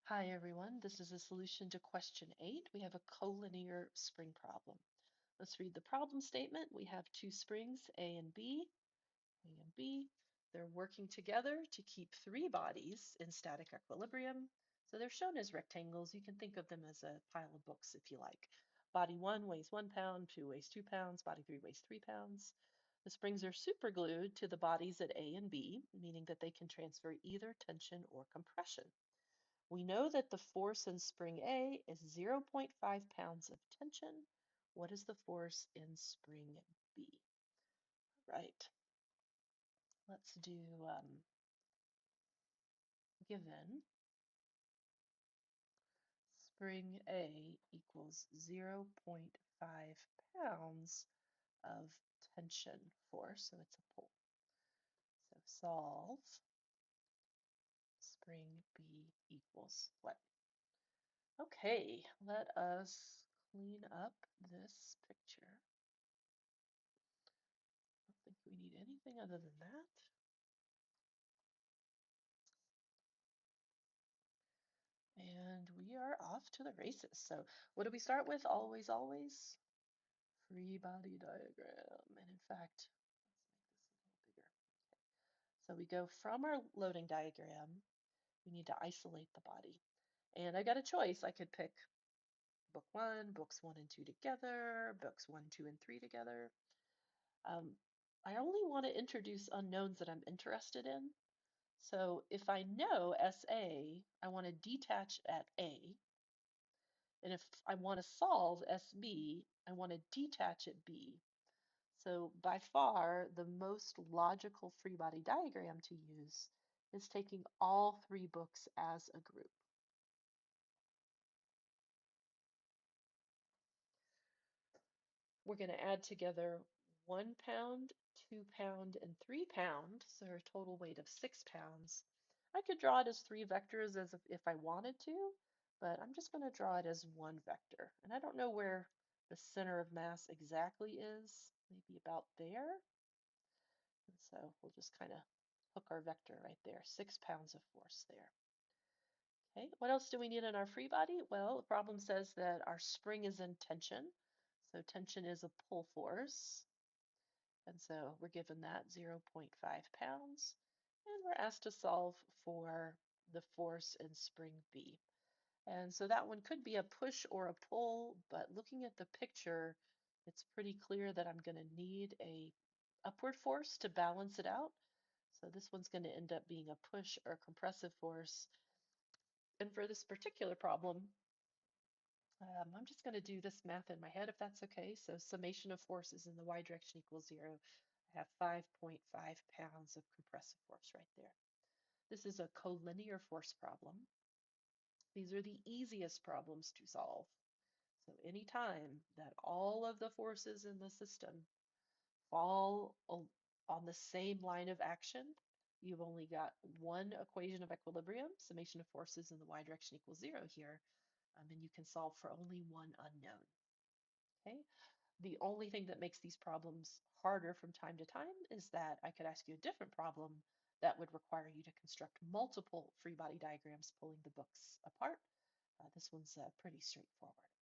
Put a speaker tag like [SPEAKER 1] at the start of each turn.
[SPEAKER 1] Hi everyone, this is a solution to question 8. We have a collinear spring problem. Let's read the problem statement. We have two springs, A and B. They're working together to keep three bodies in static equilibrium. So they're shown as rectangles. You can think of them as a pile of books if you like. Body 1 weighs 1 pound, 2 weighs 2 pounds, body 3 weighs 3 pounds. The springs are superglued to the bodies at A and B, meaning that they can transfer either tension or compression. We know that the force in spring A is 0.5 pounds of tension. What is the force in spring B? Right. Let's do given spring A equals 0.5 pounds of tension force, so it's a pull. So solve spring B equals what? Okay, let us clean up this picture. I don't think we need anything other than that. And we are off to the races. So what do we start with? Always, always. Free body diagram. And in fact, let's make this a little bigger. Okay. So we go from our loading diagram. We need to isolate the body. And I got a choice. I could pick book 1, books 1 and 2 together, books 1, 2, and 3 together. I only want to introduce unknowns that I'm interested in. So if I know SA, I want to detach at A. And if I want to solve SB, I want to detach at B. So by far, the most logical free body diagram to use is taking all three books as a group. We're going to add together 1 pound, 2 pound, and 3 pound, so a total weight of 6 pounds. I could draw it as 3 vectors as if I wanted to, but I'm just going to draw it as one vector. And I don't know where the center of mass exactly is, maybe about there. And so we'll just kind of hook our vector right there, 6 pounds of force there. Okay, what else do we need in our free body? Well, the problem says that our spring is in tension. So tension is a pull force. And so we're given that 0.5 pounds. And we're asked to solve for the force in spring B. And so that one could be a push or a pull, but looking at the picture, it's pretty clear that I'm going to need a upward force to balance it out. So this one's going to end up being a push or compressive force. And for this particular problem, I'm just going to do this math in my head if that's okay. So summation of forces in the y direction equals 0. I have 5.5 pounds of compressive force right there. This is a collinear force problem. These are the easiest problems to solve. So anytime that all of the forces in the system fall on the same line of action, you've only got one equation of equilibrium, summation of forces in the y direction equals 0 here, and you can solve for only one unknown. Okay. The only thing that makes these problems harder from time to time is that I could ask you a different problem that would require you to construct multiple free body diagrams pulling the books apart. This one's pretty straightforward.